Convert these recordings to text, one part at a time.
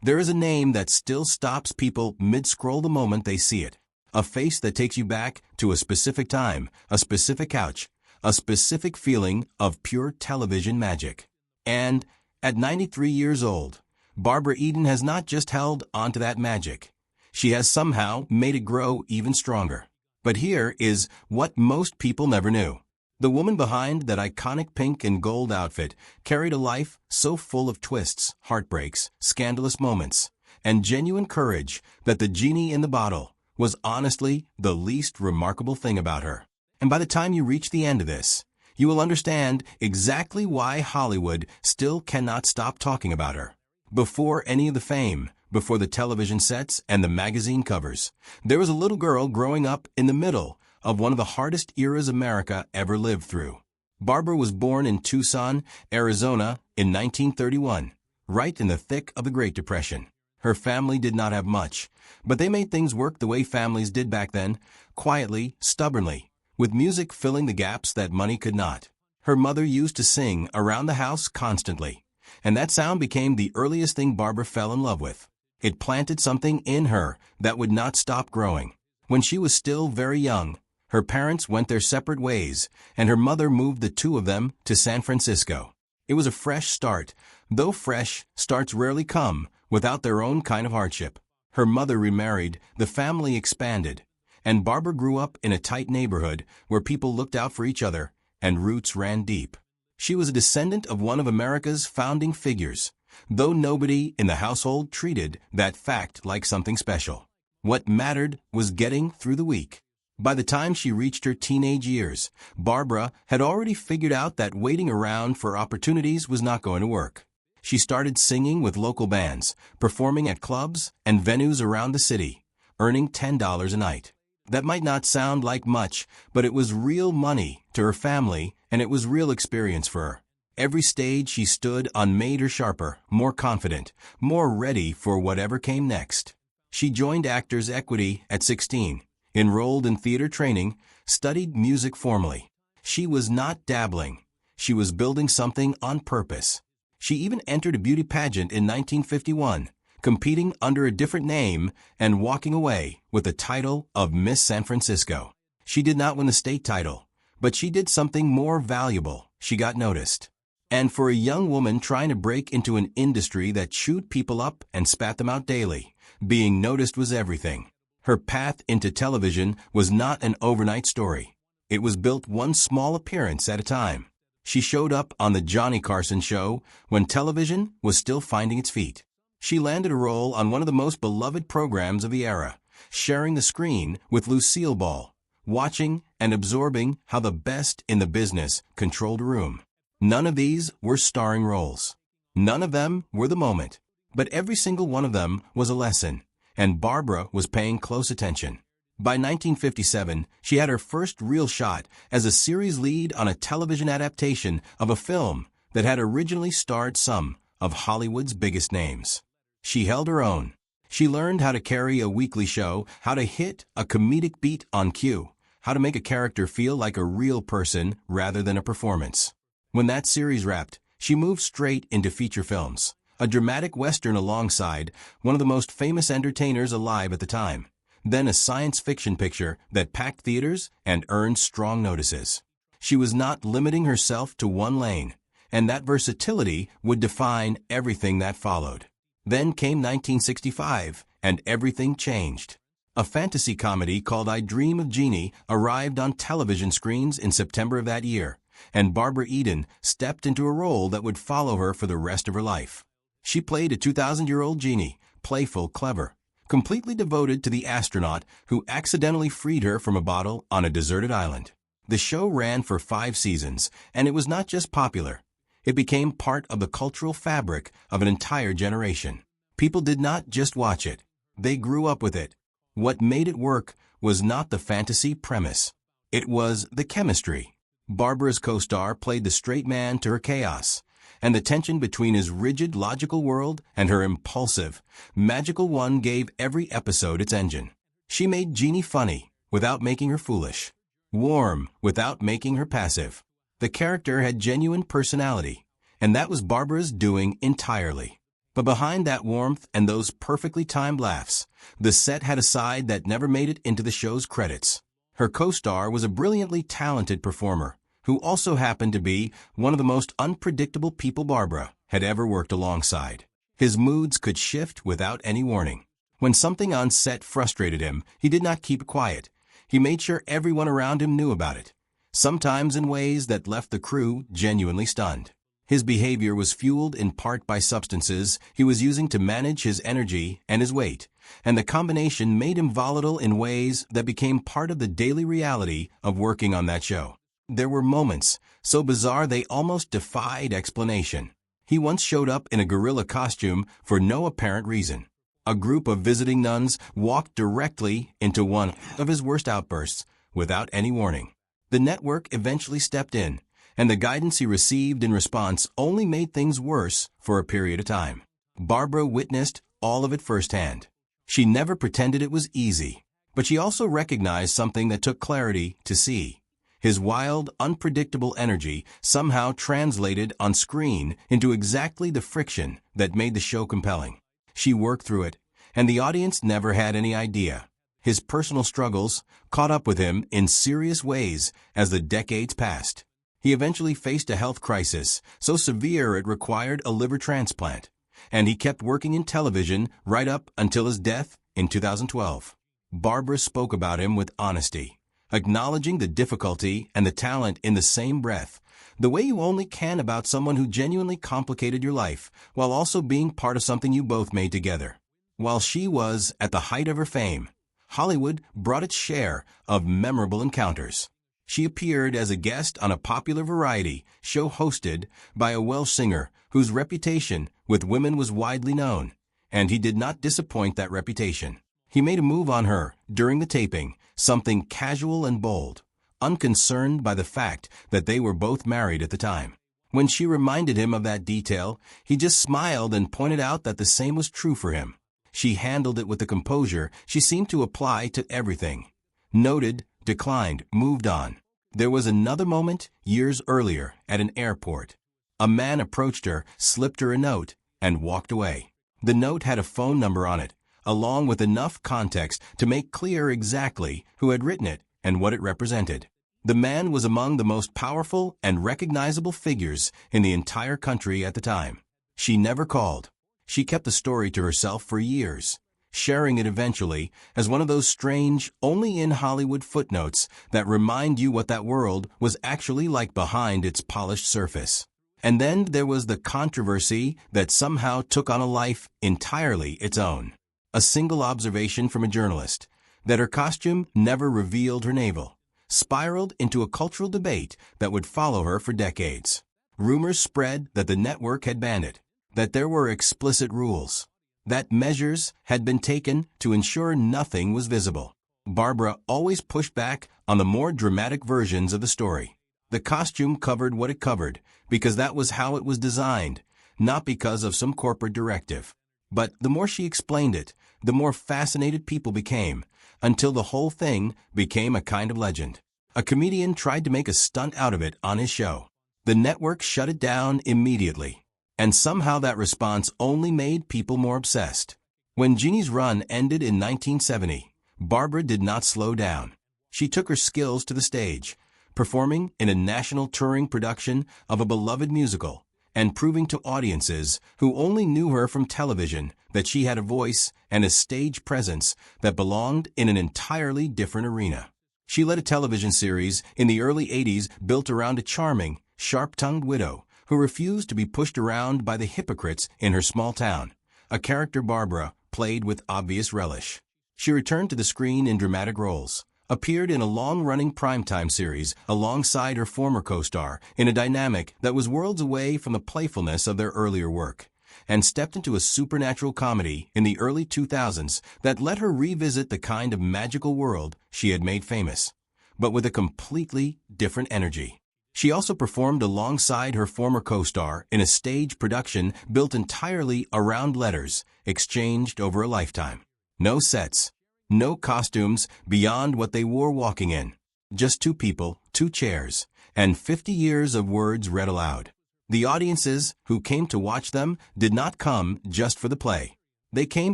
There is a name that still stops people mid-scroll the moment they see it. A face that takes you back to a specific time, a specific couch, a specific feeling of pure television magic. And, at 93 years old, Barbara Eden has not just held onto that magic. She has somehow made it grow even stronger. But here is what most people never knew. The woman behind that iconic pink and gold outfit carried a life so full of twists, heartbreaks, scandalous moments, and genuine courage that the genie in the bottle was honestly the least remarkable thing about her. And by the time you reach the end of this, you will understand exactly why Hollywood still cannot stop talking about her. Before any of the fame, before the television sets and the magazine covers, there was a little girl growing up in the middle of one of the hardest eras America ever lived through. Barbara was born in Tucson, Arizona in 1931, right in the thick of the Great Depression. Her family did not have much, but they made things work the way families did back then, quietly, stubbornly, with music filling the gaps that money could not. Her mother used to sing around the house constantly, and that sound became the earliest thing Barbara fell in love with. It planted something in her that would not stop growing. When she was still very young, her parents went their separate ways, and her mother moved the two of them to San Francisco. It was a fresh start, though fresh starts rarely come without their own kind of hardship. Her mother remarried, the family expanded, and Barbara grew up in a tight neighborhood where people looked out for each other and roots ran deep. She was a descendant of one of America's founding figures, though nobody in the household treated that fact like something special. What mattered was getting through the week. By the time she reached her teenage years, Barbara had already figured out that waiting around for opportunities was not going to work. She started singing with local bands, performing at clubs and venues around the city, earning $10 a night. That might not sound like much, but it was real money to her family, and it was real experience for her. Every stage she stood on made her sharper, more confident, more ready for whatever came next. She joined Actors Equity at 16, enrolled in theater training, studied music formally. She was not dabbling. She was building something on purpose. She even entered a beauty pageant in 1951, competing under a different name and walking away with the title of Miss San Francisco. She did not win the state title, but she did something more valuable. She got noticed. And for a young woman trying to break into an industry that chewed people up and spat them out daily, being noticed was everything. Her path into television was not an overnight story. It was built one small appearance at a time. She showed up on the Johnny Carson show when television was still finding its feet. She landed a role on one of the most beloved programs of the era, sharing the screen with Lucille Ball, watching and absorbing how the best in the business controlled a room. None of these were starring roles. None of them were the moment. But every single one of them was a lesson, and Barbara was paying close attention. By 1957, she had her first real shot as a series lead on a television adaptation of a film that had originally starred some of Hollywood's biggest names. She held her own. She learned how to carry a weekly show, how to hit a comedic beat on cue, how to make a character feel like a real person rather than a performance. When that series wrapped, she moved straight into feature films, a dramatic western alongside one of the most famous entertainers alive at the time, then a science fiction picture that packed theaters and earned strong notices. She was not limiting herself to one lane, and that versatility would define everything that followed. Then came 1965, and everything changed. A fantasy comedy called I Dream of Jeannie arrived on television screens in September of that year, and Barbara Eden stepped into a role that would follow her for the rest of her life. She played a 2,000-year-old genie, playful, clever, completely devoted to the astronaut who accidentally freed her from a bottle on a deserted island. The show ran for 5 seasons, and it was not just popular. It became part of the cultural fabric of an entire generation. People did not just watch it. They grew up with it. What made it work was not the fantasy premise. It was the chemistry. Barbara's co-star played the straight man to her chaos, and the tension between his rigid, logical world and her impulsive, magical one gave every episode its engine. She made Jeannie funny without making her foolish, warm without making her passive. The character had genuine personality, and that was Barbara's doing entirely. But behind that warmth and those perfectly timed laughs, the set had a side that never made it into the show's credits. Her co-star was a brilliantly talented performer, who also happened to be one of the most unpredictable people Barbara had ever worked alongside. His moods could shift without any warning. When something on set frustrated him, he did not keep it quiet. He made sure everyone around him knew about it, sometimes in ways that left the crew genuinely stunned. His behavior was fueled in part by substances he was using to manage his energy and his weight, and the combination made him volatile in ways that became part of the daily reality of working on that show. There were moments so bizarre they almost defied explanation. He once showed up in a gorilla costume for no apparent reason. A group of visiting nuns walked directly into one of his worst outbursts without any warning. The network eventually stepped in, and the guidance he received in response only made things worse for a period of time. Barbara witnessed all of it firsthand. She never pretended it was easy, but she also recognized something that took clarity to see. His wild, unpredictable energy somehow translated on screen into exactly the friction that made the show compelling. She worked through it, and the audience never had any idea. His personal struggles caught up with him in serious ways as the decades passed. He eventually faced a health crisis so severe it required a liver transplant, and he kept working in television right up until his death in 2012. Barbara spoke about him with honesty, acknowledging the difficulty and the talent in the same breath, the way you only can about someone who genuinely complicated your life while also being part of something you both made together. While she was at the height of her fame, Hollywood brought its share of memorable encounters. She appeared as a guest on a popular variety show hosted by a Welsh singer whose reputation with women was widely known, and he did not disappoint that reputation. He made a move on her during the taping, something casual and bold, unconcerned by the fact that they were both married at the time. When she reminded him of that detail, he just smiled and pointed out that the same was true for him. She handled it with the composure she seemed to apply to everything. Noted, declined, moved on. There was another moment years earlier at an airport. A man approached her, slipped her a note, and walked away. The note had a phone number on it, along with enough context to make clear exactly who had written it and what it represented. The man was among the most powerful and recognizable figures in the entire country at the time. She never called. She kept the story to herself for years, sharing it eventually as one of those strange, only-in-Hollywood footnotes that remind you what that world was actually like behind its polished surface. And then there was the controversy that somehow took on a life entirely its own. A single observation from a journalist, that her costume never revealed her navel, spiraled into a cultural debate that would follow her for decades. Rumors spread that the network had banned it, that there were explicit rules, that measures had been taken to ensure nothing was visible. Barbara always pushed back on the more dramatic versions of the story. The costume covered what it covered because that was how it was designed, not because of some corporate directive. But the more she explained it, the more fascinated people became, until the whole thing became a kind of legend. A comedian tried to make a stunt out of it on his show. The network shut it down immediately, and somehow that response only made people more obsessed. When Jeannie's run ended in 1970, Barbara did not slow down. She took her skills to the stage, performing in a national touring production of a beloved musical, and proving to audiences who only knew her from television that she had a voice and a stage presence that belonged in an entirely different arena. She led a television series in the early 80s built around a charming, sharp-tongued widow who refused to be pushed around by the hypocrites in her small town, a character Barbara played with obvious relish. She returned to the screen in dramatic roles, appeared in a long-running primetime series alongside her former co-star in a dynamic that was worlds away from the playfulness of their earlier work, and stepped into a supernatural comedy in the early 2000s that let her revisit the kind of magical world she had made famous, but with a completely different energy. She also performed alongside her former co-star in a stage production built entirely around letters exchanged over a lifetime. No sets, no costumes beyond what they wore walking in. Just two people, two chairs, and 50 years of words read aloud. The audiences who came to watch them did not come just for the play. They came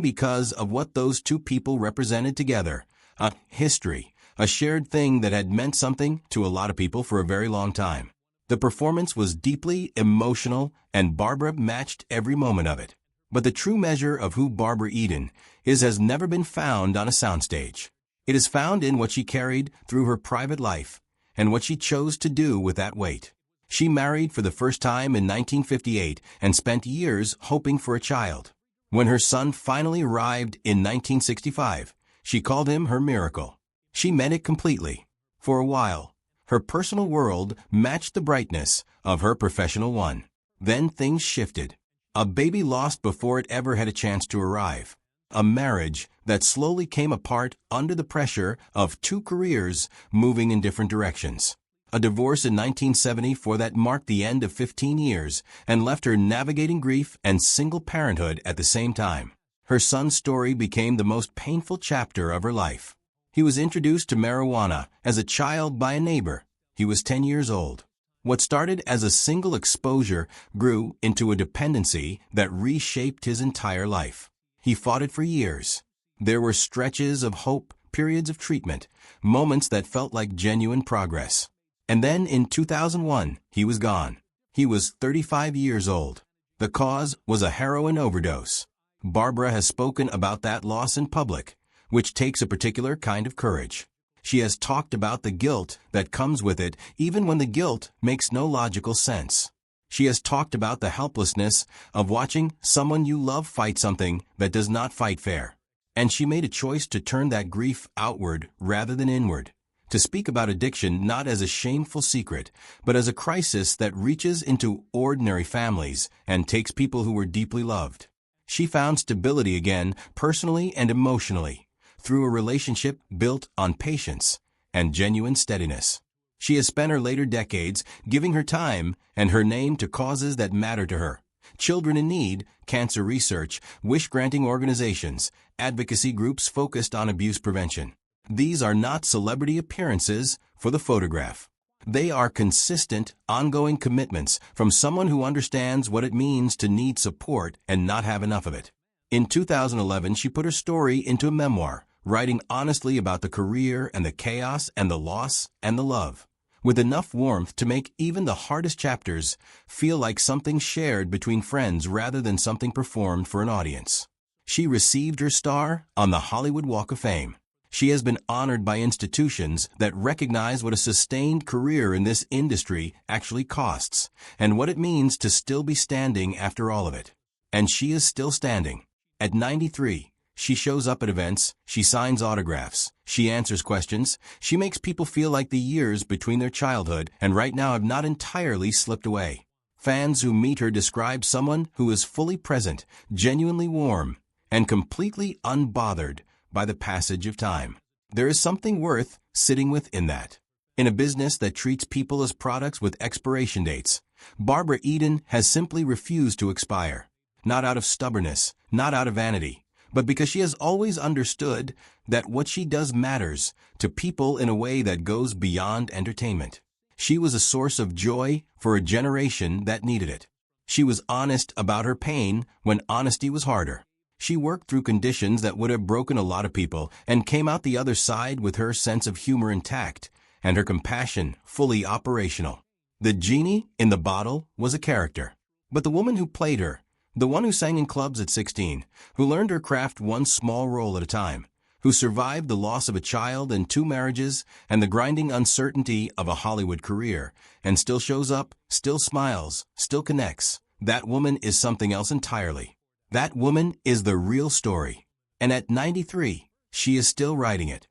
because of what those two people represented together, a history, a shared thing that had meant something to a lot of people for a very long time. The performance was deeply emotional, and Barbara matched every moment of it. But the true measure of who Barbara Eden is has never been found on a soundstage. It is found in what she carried through her private life, and what she chose to do with that weight. She married for the first time in 1958 and spent years hoping for a child. When her son finally arrived in 1965, she called him her miracle. She meant it completely. For a while, her personal world matched the brightness of her professional one. Then things shifted. A baby lost before it ever had a chance to arrive. A marriage that slowly came apart under the pressure of two careers moving in different directions. A divorce in 1974 that marked the end of 15 years and left her navigating grief and single parenthood at the same time. Her son's story became the most painful chapter of her life. He was introduced to marijuana as a child by a neighbor. He was 10 years old. What started as a single exposure grew into a dependency that reshaped his entire life. He fought it for years. There were stretches of hope, periods of treatment, moments that felt like genuine progress. And then in 2001, he was gone. He was 35 years old. The cause was a heroin overdose. Barbara has spoken about that loss in public, which takes a particular kind of courage. She has talked about the guilt that comes with it, even when the guilt makes no logical sense. She has talked about the helplessness of watching someone you love fight something that does not fight fair. And she made a choice to turn that grief outward rather than inward. To speak about addiction not as a shameful secret, but as a crisis that reaches into ordinary families and takes people who were deeply loved. She found stability again, personally and emotionally, through a relationship built on patience and genuine steadiness. She has spent her later decades giving her time and her name to causes that matter to her. Children in need, cancer research, wish-granting organizations, advocacy groups focused on abuse prevention. These are not celebrity appearances for the photograph. They are consistent, ongoing commitments from someone who understands what it means to need support and not have enough of it. In 2011, she put her story into a memoir, writing honestly about the career and the chaos and the loss and the love, with enough warmth to make even the hardest chapters feel like something shared between friends rather than something performed for an audience. She received her star on the Hollywood Walk of Fame. She has been honored by institutions that recognize what a sustained career in this industry actually costs, and what it means to still be standing after all of it. And she is still standing. At 93, she shows up at events, she signs autographs, she answers questions, she makes people feel like the years between their childhood and right now have not entirely slipped away. Fans who meet her describe someone who is fully present, genuinely warm, and completely unbothered by the passage of time. There is something worth sitting with in that. In a business that treats people as products with expiration dates, Barbara Eden has simply refused to expire. Not out of stubbornness, not out of vanity, but because she has always understood that what she does matters to people in a way that goes beyond entertainment. She was a source of joy for a generation that needed it. She was honest about her pain when honesty was harder. She worked through conditions that would have broken a lot of people and came out the other side with her sense of humor intact and her compassion fully operational. The genie in the bottle was a character, but the woman who played her, the one who sang in clubs at 16, who learned her craft one small role at a time, who survived the loss of a child and 2 marriages and the grinding uncertainty of a Hollywood career, and still shows up, still smiles, still connects, that woman is something else entirely. That woman is the real story. And at 93, she is still writing it.